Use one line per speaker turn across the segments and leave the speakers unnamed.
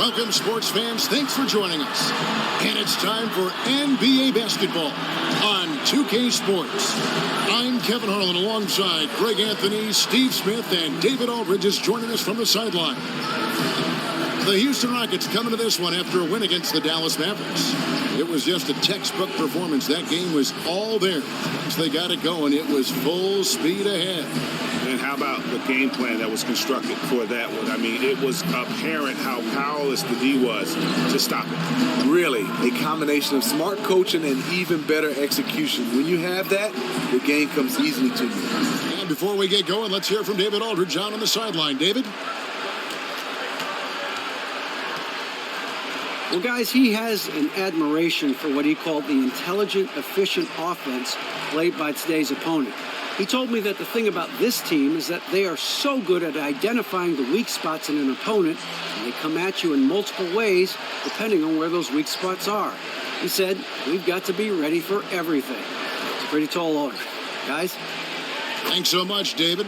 Welcome, sports fans. Thanks for joining us. And it's time for NBA basketball on 2K Sports. I'm Kevin Harlan alongside Greg Anthony, Steve Smith, and David Aldridge is joining us from the sideline. The Houston Rockets coming to this one after a win against the Dallas Mavericks. It was just a textbook performance. That game was all there. Once they got it going, it was full speed ahead.
And how about the game plan that was constructed for that one? I mean, it was apparent how powerless the D was to stop it.
Really, a combination of smart coaching and even better execution. When you have that, the game comes easily to you.
And before we get going, let's hear from David Aldridge out on the sideline. David?
Well, guys, he has an admiration for what he called the intelligent, efficient offense played by today's opponent. He told me that the thing about this team is that they are so good at identifying the weak spots in an opponent, and they come at you in multiple ways depending on where those weak spots are. He said, we've got to be ready for everything. It's a pretty tall order. Guys?
Thanks so much, David.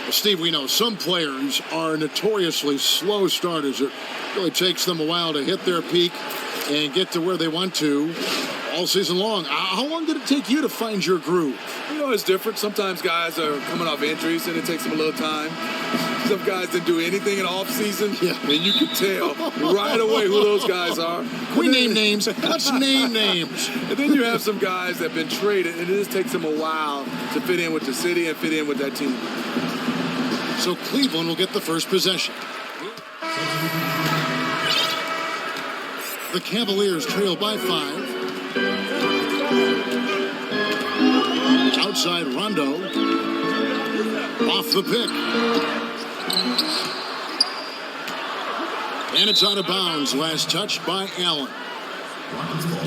Well, Steve, we know some players are notoriously slow starters. It really takes them a while to hit their peak and get to where they want to all season long. How long did it take you to find your groove?
You know, it's different. Sometimes guys are coming off injuries and it takes them a little time. Some guys didn't do anything in off season, and you can tell right away who those guys are.
We name names. Let's name names.
And then you have some guys that have been traded, and it just takes them a while to fit in with the city and fit in with that team.
So Cleveland will get the first possession. The Cavaliers trail by 5. Outside Rondo. Off the pick. And it's out of bounds. Last touch by Allen.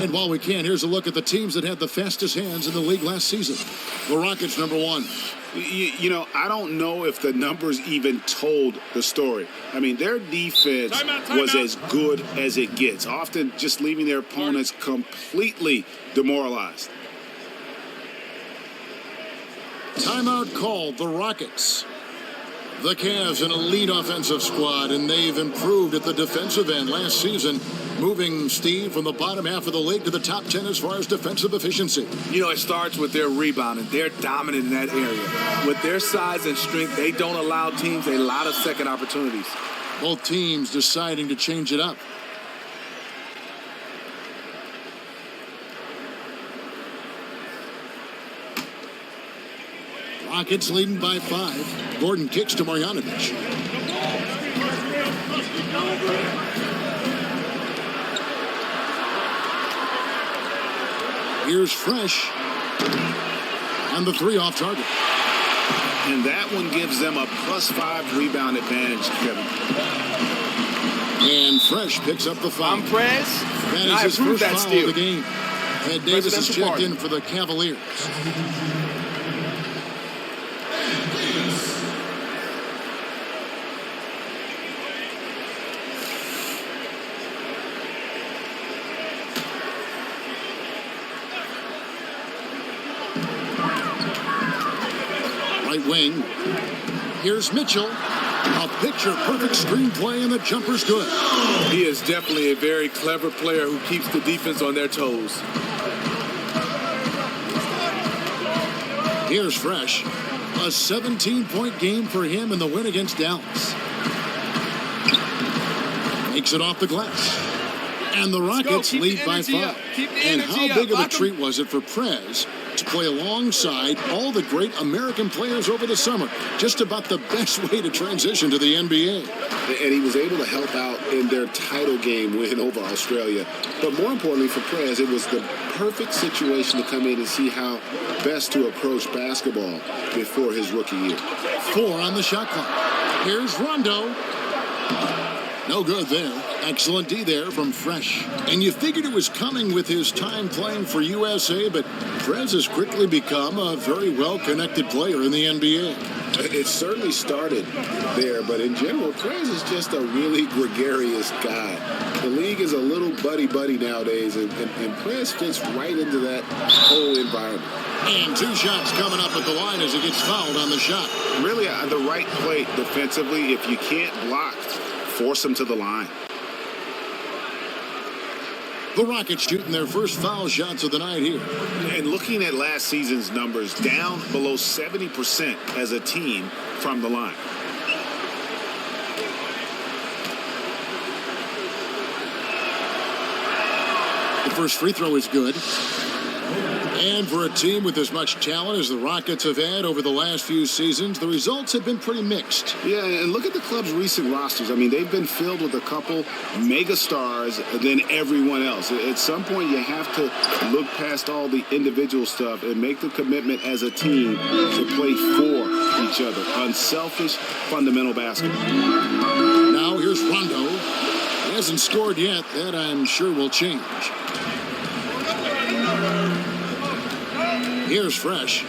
And while we can, here's a look at the teams that had the fastest hands in the league last season. The Rockets, number 1.
You know, I don't know if the numbers even told the story. I mean, their defense was as good as it gets, often just leaving their opponents completely demoralized.
Timeout called. The Rockets. The Cavs, an elite offensive squad, and they've improved at the defensive end last season, moving, Steve, from the bottom half of the league to the top 10 as far as defensive efficiency.
You know, it starts with their rebounding. They're dominant in that area. With their size and strength, they don't allow teams a lot of second opportunities.
Both teams deciding to change it up. Rockets leading by 5. Gordon kicks to Marjanovic. Here's Fresh. And the 3 off target.
And that one gives them a +5 rebound advantage, Kevin.
And Fresh picks up the foul.
I'm Prez.
That is his first foul
steal
of the game. Ed Davis is checked in for the Cavaliers. Right wing. Here's Mitchell. A picture-perfect screenplay, and the jumper's good.
He is definitely a very clever player who keeps the defense on their toes.
Here's Fresh. A 17-point game for him in the win against Dallas. Makes it off the glass. And the Rockets lead by 5. And how big of a treat was it for Prez to play alongside all the great American players over the summer? Just about the best way to transition to the NBA.
And he was able to help out in their title game win over Australia. But more importantly for Prez, it was the perfect situation to come in and see how best to approach basketball before his rookie year.
4 on the shot clock. Here's Rondo. No good there. Excellent D there from Fresh. And you figured it was coming with his time playing for USA, but Prez has quickly become a very well-connected player in the NBA.
It certainly started there, but in general, Prez is just a really gregarious guy. The league is a little buddy-buddy nowadays, and Prez fits right into that whole environment.
And 2 shots coming up at the line as he gets fouled on the shot.
Really, the right play defensively. If you can't block, force him to the line.
The Rockets shooting their first foul shots of the night here.
And looking at last season's numbers, down below 70% as a team from the line.
The first free throw is good. And for a team with as much talent as the Rockets have had over the last few seasons, the results have been pretty mixed.
Yeah, and look at the club's recent rosters. I mean, they've been filled with a couple mega stars than everyone else. At some point, you have to look past all the individual stuff and make the commitment as a team to play for each other. Unselfish, fundamental basketball.
Now here's Rondo. He hasn't scored yet. That, I'm sure, will change. Here's Fresh.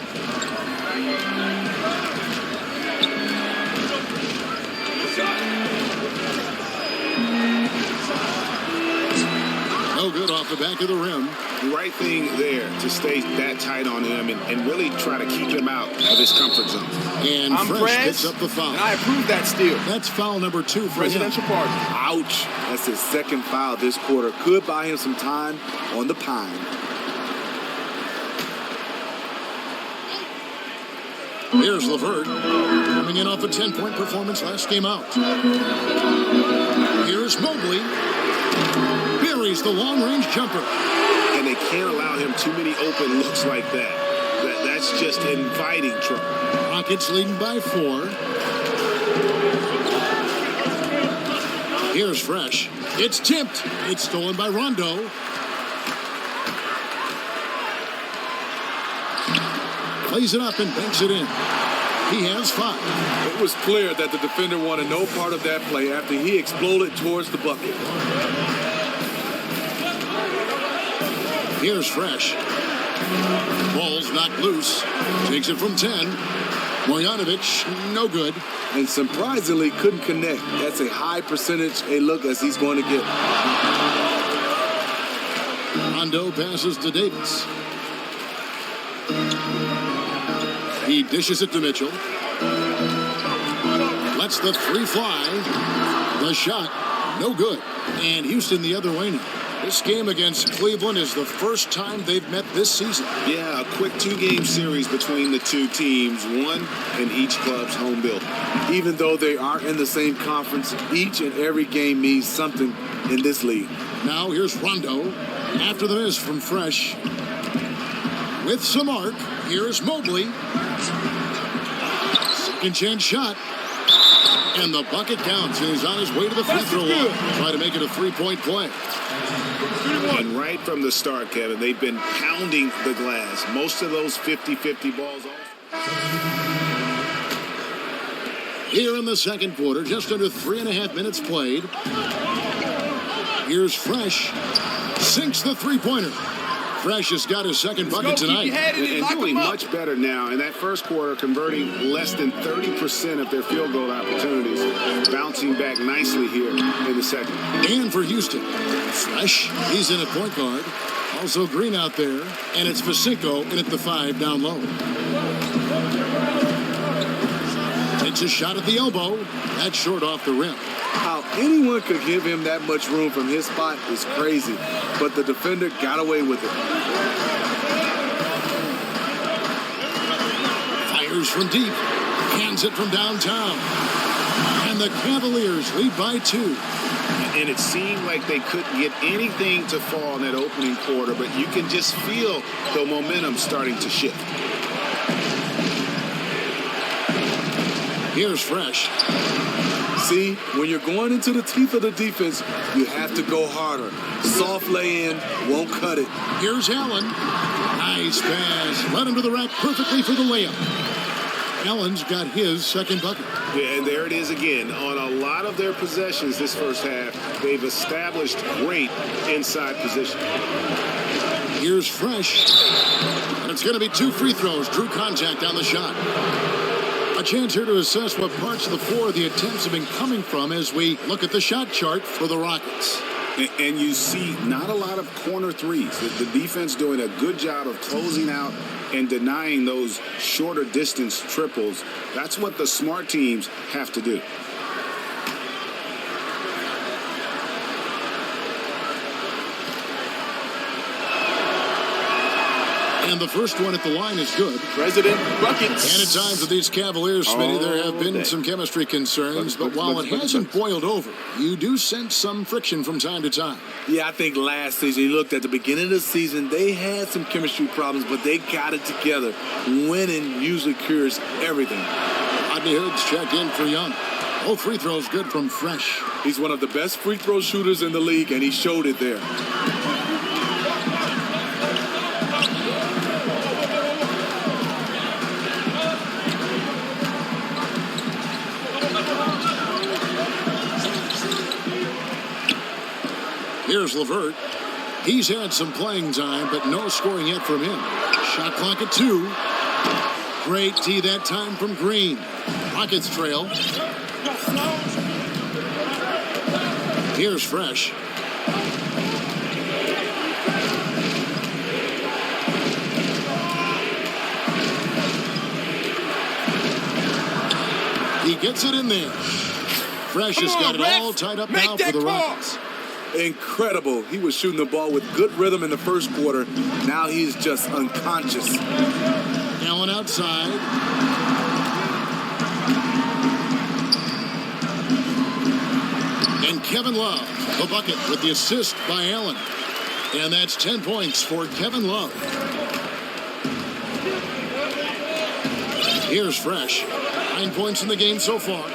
No good off the back of the rim.
Right thing there to stay that tight on him and really try to keep him out of his comfort zone.
And Fresh picks up the foul.
And I approve that steal.
That's foul number 2 for
Presidential
him.
party. Ouch. That's his second foul this quarter. Could buy him some time on the pine.
Here's LeVert, coming in off a 10-point performance last game out. Here's Mobley. Buries the long-range jumper.
And they can't allow him too many open looks like that. That's just inviting trouble.
Rockets leading by 4. Here's Fresh. It's tipped. It's stolen by Rondo. Plays it up and banks it in. He has 5.
It was clear that the defender wanted no part of that play after he exploded towards the bucket.
Here's Fresh. Ball's knocked loose. Takes it from 10. Marjanovic, no good.
And surprisingly couldn't connect. That's a high percentage a look as he's going to get.
Rondo passes to Davis. He dishes it to Mitchell. Lets the 3 fly. The shot, no good. And Houston the other way now. This game against Cleveland is the first time they've met this season.
Yeah, a quick 2-game series between the two teams, one in each club's home building.
Even though they are in the same conference, each and every game means something in this league.
Now here's Rondo. After the miss from Fresh. With some arc, here's Mobley. Second chance shot. And the bucket counts, and he's on his way to the free throw line. Try to make it a 3-point play.
And right from the start, Kevin, they've been pounding the glass. Most of those 50-50 balls.
Here in the second quarter, just under 3.5 minutes played. Here's Fresh. Sinks the three-pointer. Fresh has got his second bucket tonight.
And doing much better now. In that first quarter, converting less than 30% of their field goal opportunities. Bouncing back nicely here in the second.
And for Houston, Fresh, he's in at point guard. Also Green out there. And it's Vasinko in at the 5 down low. Takes a shot at the elbow. That's short off the rim.
How anyone could give him that much room from his spot is crazy, but the defender got away with it.
Fires from deep, cans it from downtown, and the Cavaliers lead by 2.
And it seemed like they couldn't get anything to fall in that opening quarter, but you can just feel the momentum starting to shift.
Here's Fresh.
See, when you're going into the teeth of the defense, you have to go harder. Soft lay-in won't cut it.
Here's Allen. Nice pass. Led him to the rack perfectly for the layup. Allen's got his second bucket.
Yeah, and there it is again. On a lot of their possessions this first half, they've established great inside position.
Here's Fresh. And it's going to be 2 free throws. Drew contact on the shot. A chance here to assess what parts of the floor the attempts have been coming from as we look at the shot chart for the Rockets.
And you see not a lot of corner threes. The defense doing a good job of closing out and denying those shorter distance triples. That's what the smart teams have to do.
And the first one at the line is good.
President Buckets.
And at times with these Cavaliers, Smitty, there have been
day.
some chemistry concerns, but while it hasn't boiled over, you do sense some friction from time to time.
Yeah, I think last season, you looked at the beginning of the season, they had some chemistry problems, but they got it together. Winning usually cures everything.
Rodney Hood's checked in for Young. Both free throws good from Fresh.
He's one of the best free throw shooters in the league, and he showed it there.
Here's LeVert. He's had some playing time, but no scoring yet from him. Shot clock at 2. Great D that time from Green. Rockets trail. Here's Fresh. He gets it in there. Fresh has got it all tied up now for the Rockets.
Incredible. He was shooting the ball with good rhythm in the first quarter. Now he's just unconscious.
Allen outside. And Kevin Love, the bucket with the assist by Allen. And that's 10 points for Kevin Love. Here's Fresh. 9 points in the game so far.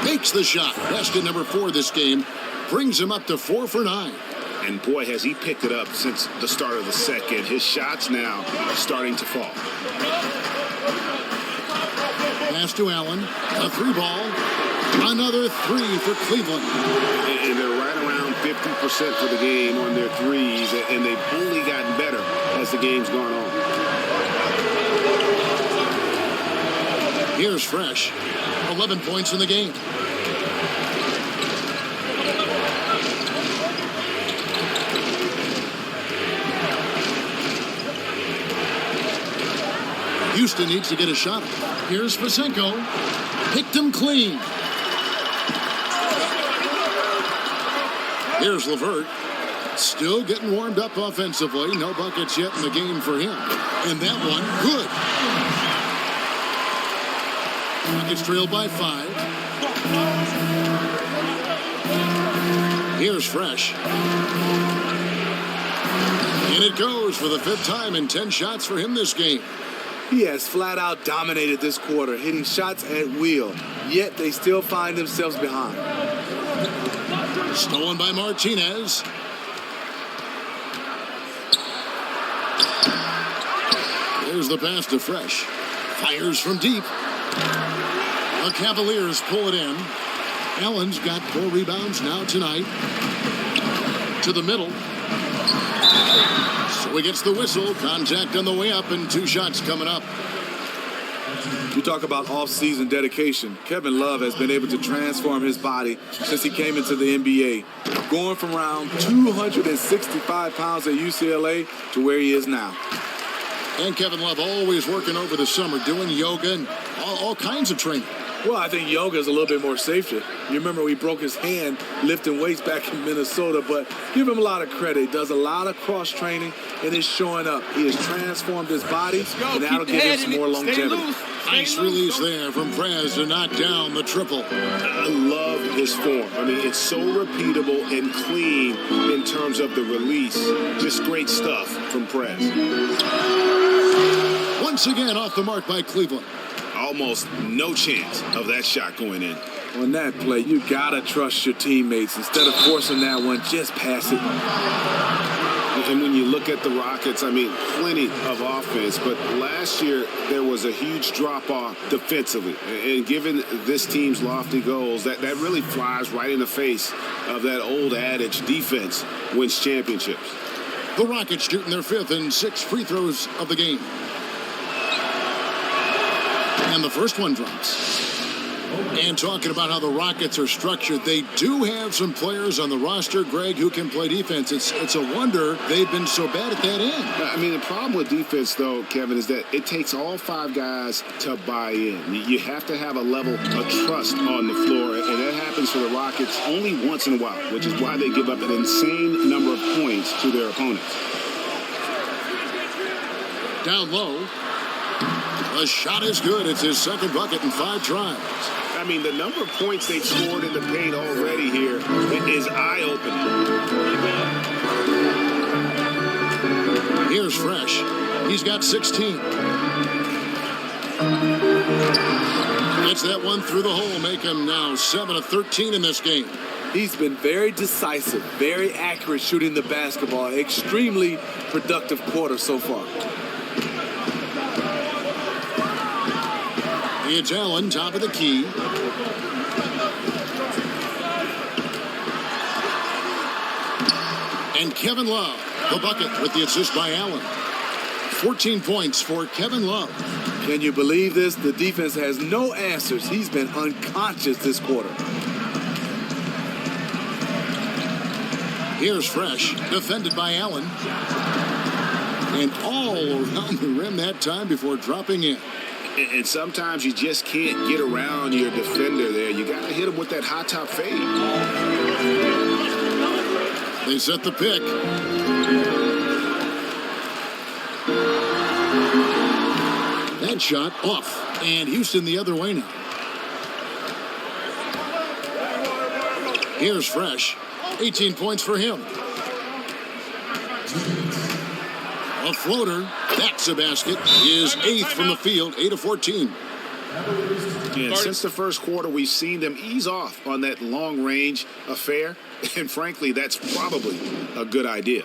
Makes the shot. Best at number 4 this game. Brings him up to 4 for 9.
And boy, has he picked it up since the start of the second. His shots now starting to fall.
Pass to Allen. A 3-ball. Another 3 for Cleveland.
And they're right around 50% for the game on their threes. And they've only gotten better as the game's gone on.
Here's Fresh. 11 points in the game. Houston needs to get a shot. Here's Pasenko. Picked him clean. Here's LeVert. Still getting warmed up offensively. No buckets yet in the game for him. And that one, good. Rockets trailed by 5. Here's Fresh. And it goes for the 5th time in 10 shots for him this game.
He has flat out dominated this quarter, hitting shots at will, yet they still find themselves behind.
Stolen by Martinez. There's the pass to Fresh. Fires from deep. The Cavaliers pull it in. Allen's got 4 rebounds now tonight. To the middle. So he gets the whistle. Contact on the way up and 2 shots coming up.
You talk about off-season dedication. Kevin Love has been able to transform his body since he came into the NBA, going from around 265 pounds at UCLA to where he is now.
And Kevin Love always working over the summer, doing yoga and all kinds of training.
Well, I think yoga is a little bit more safer. You remember he broke his hand lifting weights back in Minnesota, but give him a lot of credit. He does a lot of cross-training, and it's showing up. He has transformed his body, and that'll give him some more longevity.
Nice release there from Prez to knock down the triple.
I love his form. I mean, it's so repeatable and clean in terms of the release. Just great stuff from Prez.
Once again off the mark by Cleveland.
Almost no chance of that shot going in.
On that play, you gotta trust your teammates. Instead of forcing that one, just pass it.
And when you look at the Rockets, I mean, plenty of offense, but last year there was a huge drop-off defensively. And given this team's lofty goals, that really flies right in the face of that old adage, defense wins championships.
The Rockets shooting their 5th and 6th free throws of the game. And the first one drops. And talking about how the Rockets are structured, they do have some players on the roster, Greg, who can play defense. It's a wonder they've been so bad at that end.
I mean, the problem with defense, though, Kevin, is that it takes all 5 guys to buy in. You have to have a level of trust on the floor, and that happens for the Rockets only once in a while, which is why they give up an insane number of points to their opponents.
Down low. The shot is good. It's his second bucket in 5 tries.
I mean, the number of points they've scored in the paint already here is eye-opening.
Here's Fresh. He's got 16. Gets that one through the hole, make him now 7 of 13 in this game.
He's been very decisive, very accurate shooting the basketball. Extremely productive quarter so far.
It's Allen, top of the key. And Kevin Love, the bucket with the assist by Allen. 14 points for Kevin Love.
Can you believe this? The defense has no answers. He's been unconscious this quarter.
Here's Fresh, defended by Allen. And all around the rim that time before dropping in.
And sometimes you just can't get around your defender there. You got to hit him with that high top fade.
They set the pick. That shot off. And Houston the other way now. Here's Fresh. 18 points for him. A floater. That's a basket. His 8th from the field. 8 of 14.
Yeah, since the first quarter, we've seen them ease off on that long-range affair. And frankly, that's probably a good idea.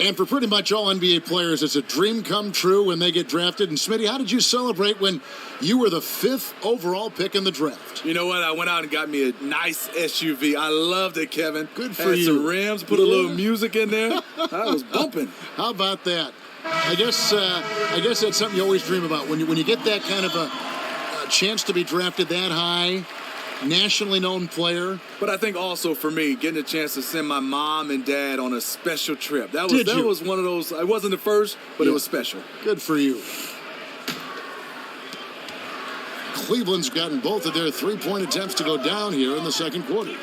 And for pretty much all NBA players, it's a dream come true when they get drafted. And Smitty, how did you celebrate when you were the 5th overall pick in the draft?
You know what? I went out and got me a nice SUV. I loved it, Kevin.
Good for
Had
you.
some rims, put a little music in there. I was bumping.
How about that? I guess that's something you always dream about. When you get that kind of a chance to be drafted that high, nationally known player.
But I think also for me, getting a chance to send my mom and dad on a special trip. That was one of those. It wasn't the first, but it was special.
Good for you. Cleveland's gotten both of their three-point attempts to go down here in the second quarter.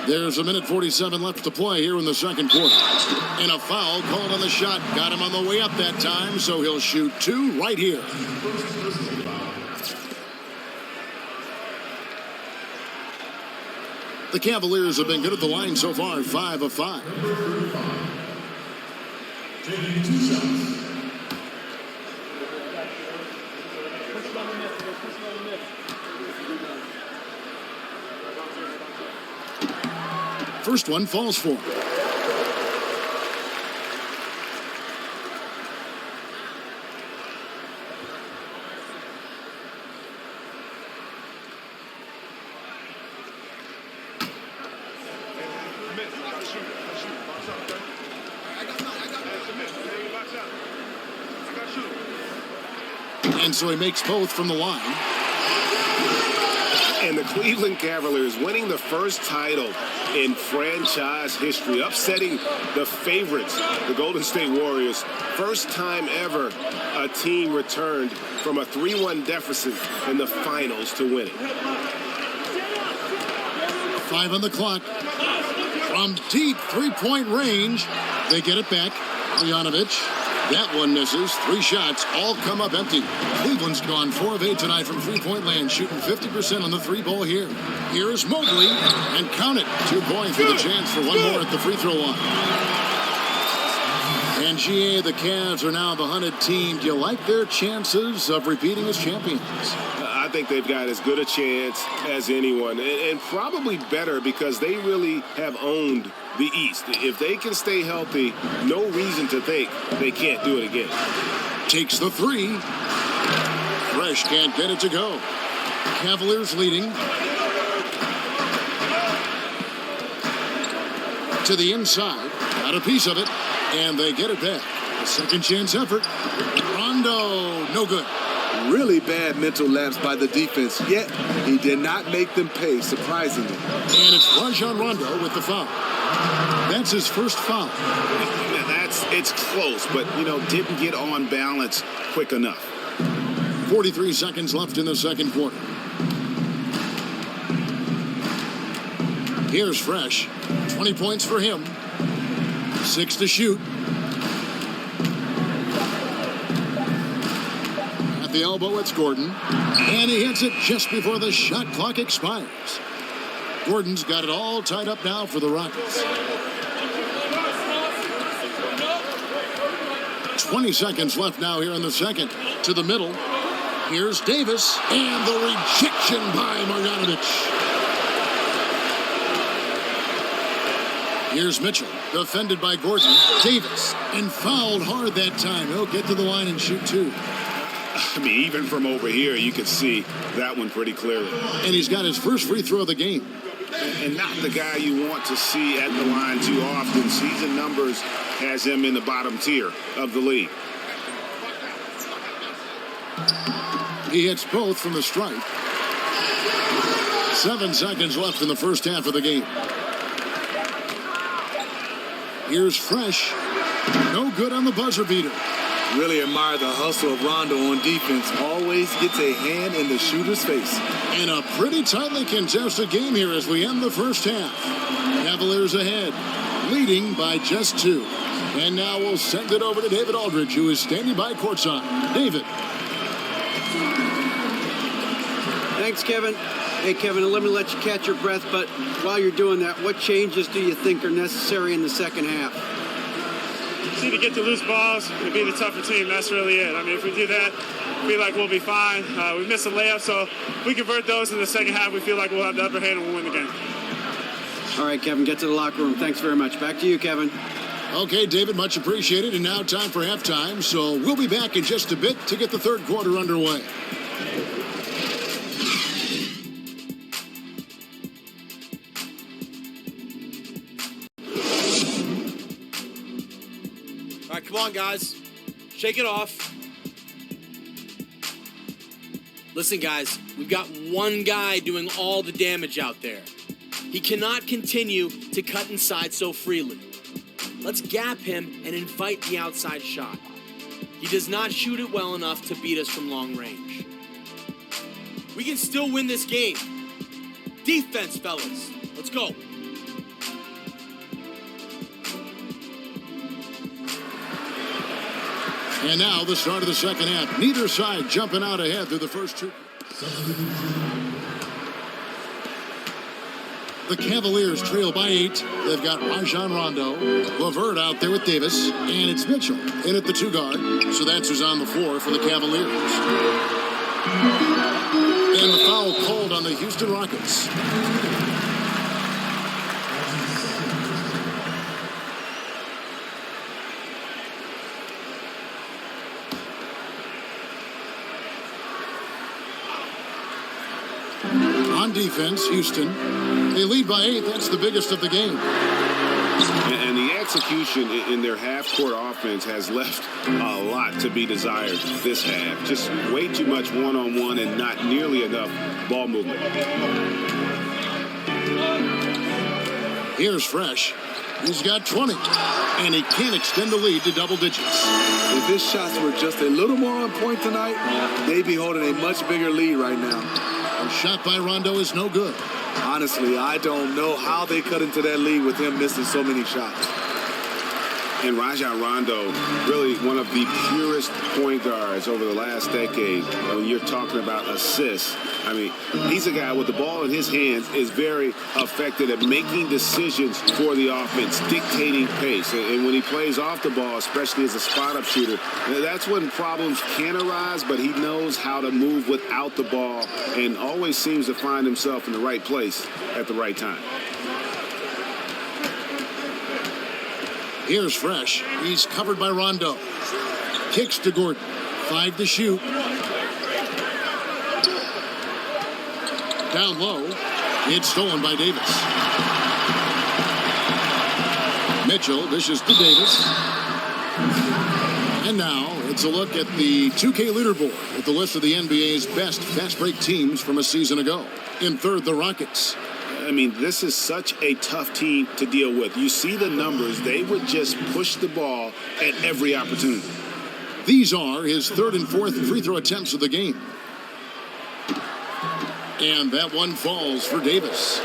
There's 1:47 left to play here in the second quarter. And a foul called on the shot. Got him on the way up that time, so he'll shoot 2 right here. The Cavaliers have been good at the line so far, 5 of 5. First one falls for him. And so he makes both from the line.
And the Cleveland Cavaliers winning the first title in franchise history, upsetting the favorites, the Golden State Warriors. First time ever a team returned from a 3-1 deficit in the finals to win it.
5 on the clock. From deep three-point range, they get it back. Leonovich. That one misses. 3 shots, all come up empty. Cleveland's gone 4 of 8 tonight from three-point land, shooting 50% on the 3-ball here. Here's Mobley, and count it. 2 points with a chance for one more at the free throw line. And GA, the Cavs are now the hunted team. Do you like their chances of repeating as champions?
I think they've got as good a chance as anyone, and probably better because they really have owned the East. If they can stay healthy, no reason to think they can't do it again.
Takes the 3. Fresh can't get it to go. Cavaliers leading. To the inside. Got a piece of it. And they get it back. A second chance effort. Rondo No good.
Really bad mental lapse by the defense, yet he did not make them pay, surprisingly.
And it's Rajon Rondo with the foul. That's his first foul.
It's close, but, didn't get on balance quick enough.
43 seconds left in the second quarter. Here's Fresh. 20 points for him. 6 to shoot. At the elbow, it's Gordon. And he hits it just before the shot clock expires. Gordon's got it all tied up now for the Rockets. 20 seconds left now here in the second. To the middle. Here's Davis. And the rejection by Marjanovic. Here's Mitchell. Defended by Gordon. Davis. And fouled hard that time. He'll get to the line and shoot two.
Even from over here, you could see that one pretty clearly.
And he's got his first free throw of the game.
And not the guy you want to see at the line too often. Season numbers has him in the bottom tier of the league.
He hits both from the stripe. 7 seconds left in the first half of the game. Here's Fresh. No good on the buzzer beater.
Really admire the hustle of Rondo on defense. Always gets a hand in the shooter's face.
And a pretty tightly contested game here as we end the first half. Cavaliers ahead, leading by just 2. And now we'll send it over to David Aldridge, who is standing by courtside. David.
Thanks, Kevin. Hey, Kevin, let me let you catch your breath, but while you're doing that, what changes do you think are necessary in the second half?
Just need to get the loose balls and be the tougher team. That's really it. If we do that, I feel like we'll be fine. We missed a layup, so if we convert those in the second half, we feel like we'll have the upper hand and we'll win the game.
All right, Kevin, get to the locker room. Thanks very much. Back to you, Kevin.
Okay, David, much appreciated. And now time for halftime. So we'll be back in just a bit to get the third quarter underway.
All right, come on, guys. Shake it off. Listen, guys, we've got one guy doing all the damage out there. He cannot continue to cut inside so freely. Let's gap him and invite the outside shot. He does not shoot it well enough to beat us from long range. We can still win this game. Defense, fellas. Let's go.
And now the start of the second half. Neither side jumping out ahead through the first 2. The Cavaliers trail by 8. They've got Rajon Rondo, LeVert out there with Davis, and it's Mitchell in at the 2 guard. So that's who's on the floor for the Cavaliers. And the foul called on the Houston Rockets. On defense, Houston. They lead by 8. That's the biggest of the game.
And the execution in their half-court offense has left a lot to be desired this half. Just way too much one-on-one and not nearly enough ball movement.
Here's Fresh. He's got 20. And he can't extend the lead to double digits.
If his shots were just a little more on point tonight, they'd be holding a much bigger lead right now.
A shot by Rondo is no good.
Honestly, I don't know how they cut into that lead with him missing so many shots.
And Rajon Rondo, really one of the purest point guards over the last decade. When you're talking about assists, he's a guy with the ball in his hands is very effective at making decisions for the offense, dictating pace. And when he plays off the ball, especially as a spot-up shooter, that's when problems can arise, but he knows how to move without the ball and always seems to find himself in the right place at the right time.
Here's Fresh. He's covered by Rondo. Kicks to Gordon. 5 to shoot. Down low. It's stolen by Davis. Mitchell dishes to Davis. And now it's a look at the 2K leaderboard with the list of the NBA's best fast break teams from a season ago. In third, the Rockets.
I mean, this is such a tough team to deal with. You see the numbers. They would just push the ball at every opportunity.
These are his third and fourth free throw attempts of the game. And that one falls for Davis.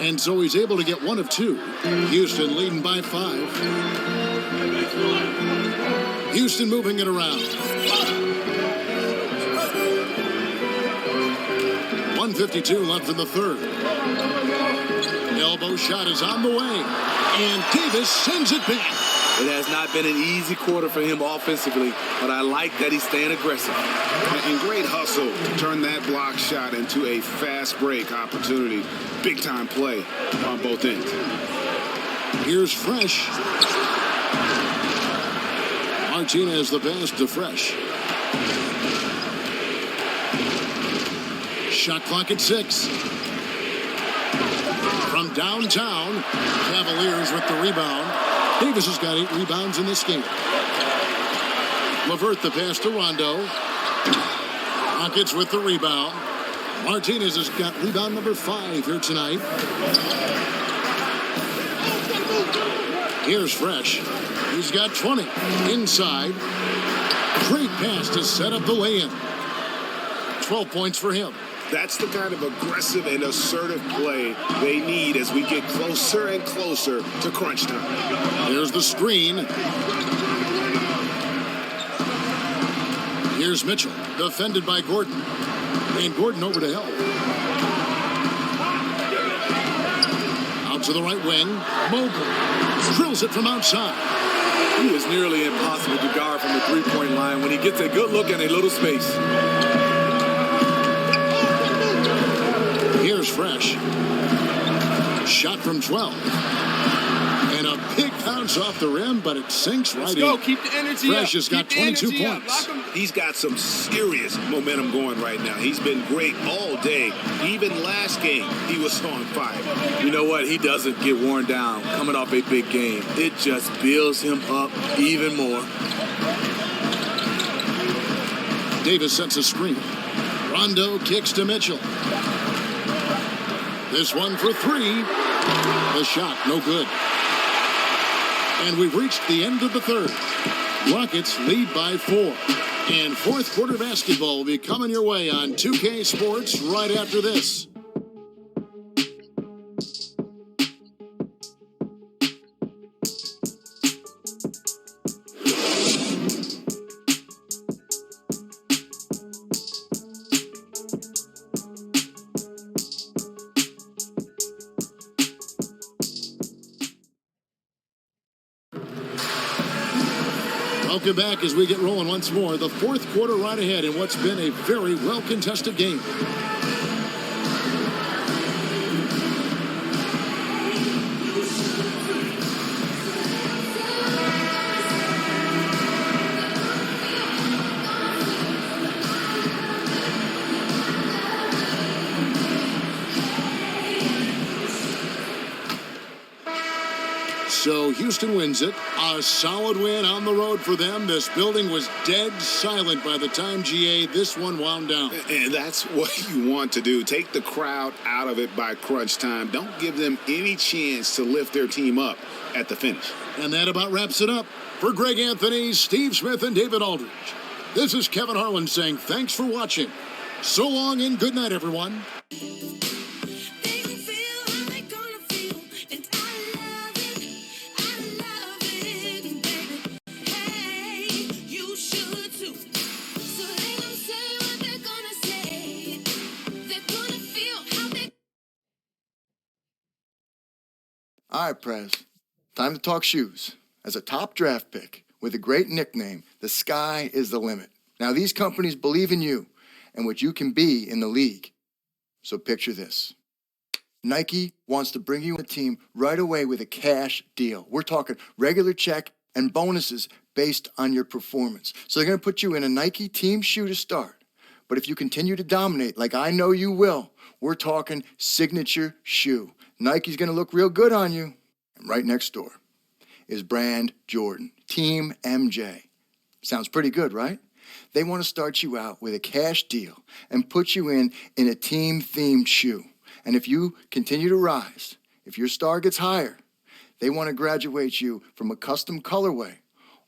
And so he's able to get one of two. Houston leading by 5. Houston moving it around. 1:52 left in the third. Elbow shot is on the way. And Davis sends it back.
It has not been an easy quarter for him offensively, but I like that he's staying aggressive.
And great hustle to turn that block shot into a fast break opportunity. Big time play on both ends.
Here's Fresh. Martinez the pass to Fresh. Shot clock at 6. From downtown, Cavaliers with the rebound. Davis has got 8 rebounds in this game. LeVert the pass to Rondo. Rockets with the rebound. Martinez has got rebound number 5 here tonight. Here's Fresh. He's got 20. Inside. Great pass to set up the lay-in. 12 points for him.
That's the kind of aggressive and assertive play they need as we get closer and closer to crunch time.
Here's the screen. Here's Mitchell, defended by Gordon. And Gordon over to help. Out to the right wing. Mogul drills it from outside.
He is nearly impossible to guard from the three-point line when he gets a good look in a little space.
Here's Fresh. Shot from 12. And a big bounce off the rim, but it sinks right in.
Let's go. Keep the energy up.
Fresh has got 22 points.
He's got some serious momentum going right now. He's been great all day. Even last game, he was on fire.
You know what? He doesn't get worn down coming off a big game. It just builds him up even more.
Davis sets a screen. Rondo kicks to Mitchell. This one for 3. The shot, no good. And we've reached the end of the third. Rockets lead by 4. And fourth quarter basketball will be coming your way on 2K Sports right after this. Welcome back as we get rolling once more. The fourth quarter right ahead in what's been a very well-contested game. So Houston wins it. A solid win on the road for them. This building was dead silent by the time, GA, this one wound down.
And that's what you want to do. Take the crowd out of it by crunch time. Don't give them any chance to lift their team up at the finish.
And that about wraps it up. For Greg Anthony, Steve Smith, and David Aldridge, this is Kevin Harlan saying thanks for watching. So long and good night, everyone.
All right, Prez, time to talk shoes. As a top draft pick with a great nickname, the sky is the limit. Now, these companies believe in you and what you can be in the league. So picture this. Nike wants to bring you a team right away with a cash deal. We're talking regular check and bonuses based on your performance. So they're going to put you in a Nike team shoe to start. But if you continue to dominate like I know you will, we're talking signature shoe. Nike's going to look real good on you. And right next door is brand Jordan, Team MJ. Sounds pretty good, right? They want to start you out with a cash deal and put you in a team-themed shoe. And if you continue to rise, if your star gets higher, they want to graduate you from a custom colorway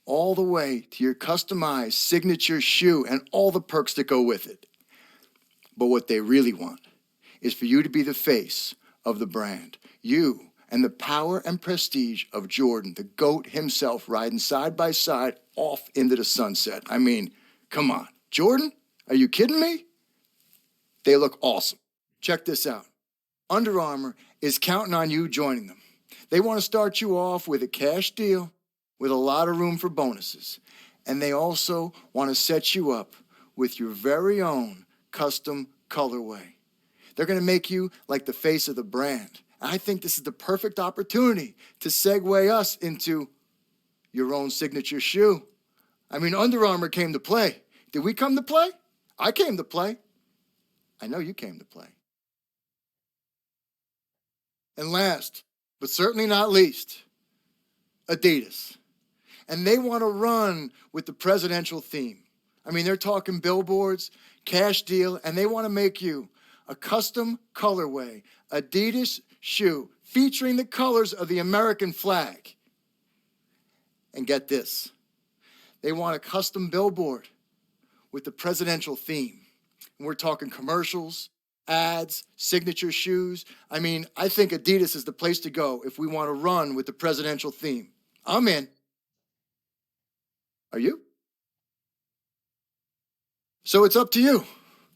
all the way to your customized signature shoe and all the perks that go with it. But what they really want is for you to be the face of the brand. You and the power and prestige of Jordan, the GOAT himself, riding side by side off into the sunset. I mean, come on. Jordan, are you kidding me? They look awesome. Check this out. Under Armour is counting on you joining them. They want to start you off with a cash deal with a lot of room for bonuses. And they also want to set you up with your very own custom colorway. They're going to make you like the face of the brand. I think this is the perfect opportunity to segue us into your own signature shoe. I mean, Under Armour came to play. Did we come to play? I came to play. I know you came to play. And last, but certainly not least, Adidas. And they want to run with the presidential theme. I mean, they're talking billboards, cash deal, and they want to make you a custom colorway Adidas shoe featuring the colors of the American flag. And get this, they want a custom billboard with the presidential theme. And we're talking commercials, ads, signature shoes. I mean, I think Adidas is the place to go if we want to run with the presidential theme. I'm in. Are you? So it's up to you.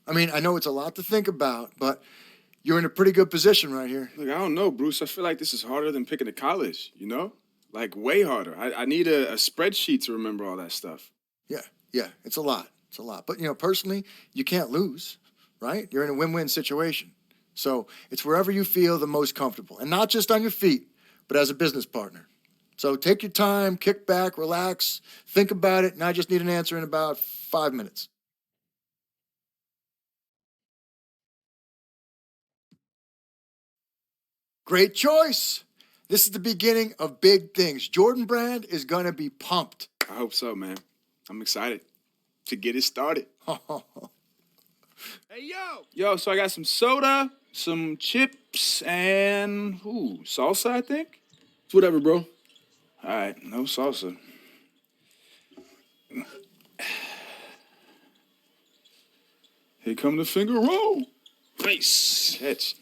I mean, I know it's a lot to think about, but you're in a pretty good position right here.
Look, I don't know, Bruce. I feel like this is harder than picking a college, you know? Like, way harder. I need a spreadsheet to remember all that stuff.
Yeah, it's a lot. It's a lot. But, you know, personally, you can't lose, right? You're in a win-win situation. So it's wherever you feel the most comfortable. And not just on your feet, but as a business partner. So take your time, kick back, relax, think about it, and I just need an answer in about 5 minutes. Great choice. This is the beginning of big things. Jordan Brand is going to be pumped.
I hope so, man. I'm excited to get it started. Hey, yo! Yo, so I got some soda, some chips, and, salsa, I think?
It's whatever, bro.
All right, no salsa. Here come the finger roll.
Nice.
Catch.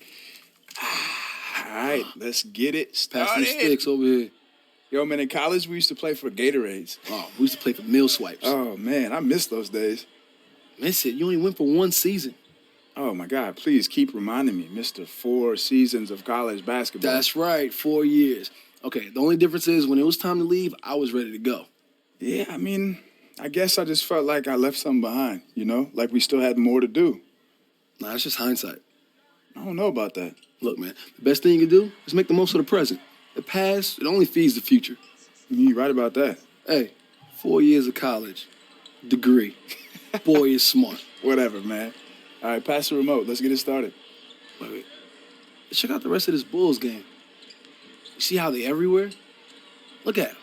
All right, let's get it started.
Pass these sticks over here.
Yo, man, in college, we used to play for Gatorades.
Oh, we used to play for meal swipes.
Oh, man, I miss those days.
Miss it. You only went for one season.
Oh, my God, please keep reminding me, Mr. 4 seasons of college basketball.
That's right, 4 years. Okay, the only difference is when it was time to leave, I was ready to go.
Yeah, I mean, I guess I just felt like I left something behind, you know? Like we still had more to do.
Nah, it's just hindsight.
I don't know about that.
Look, man, the best thing you can do is make the most of the present. The past, it only feeds the future.
You're right about that.
Hey, 4 years of college, degree. Boy is smart.
Whatever, man. All right, pass the remote. Let's get it started.
Wait. Check out the rest of this Bulls game. You see how they everywhere? Look at them.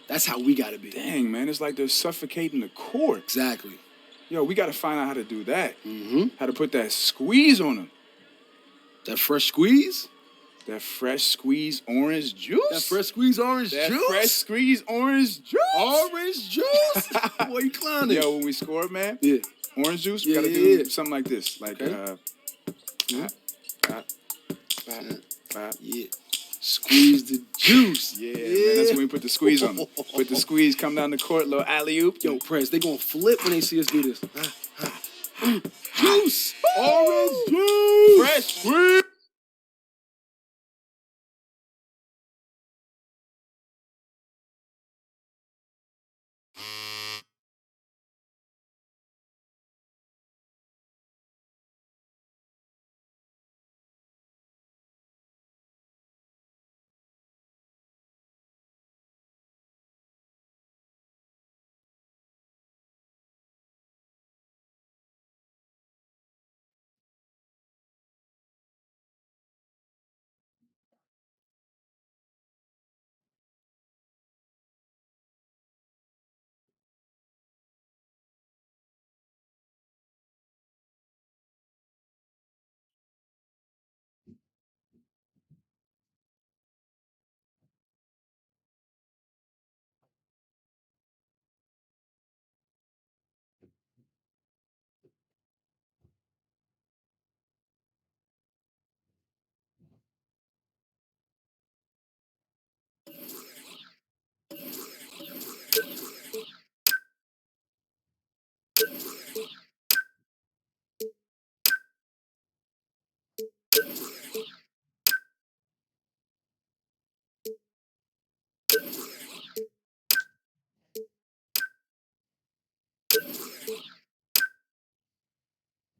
That's how we got to be.
Dang, man, it's like they're suffocating the court.
Exactly.
Yo, we got to find out how to do that.
Mm-hmm.
How to put that squeeze on them.
That fresh squeeze?
That fresh squeeze orange juice?
That fresh squeeze orange juice?
That fresh squeeze orange juice?
Orange juice? Boy, you clowning.
Yo, when we score, man,
yeah.
Orange juice, we got to do something like this. Like,
yeah. Squeeze the juice.
Yeah, man, that's when we put the squeeze on them. Put the squeeze, come down the court, little alley-oop.
Yo, Prez, they gonna flip when they see us do this. Juice!
Orange juice!
Fresh squeeze!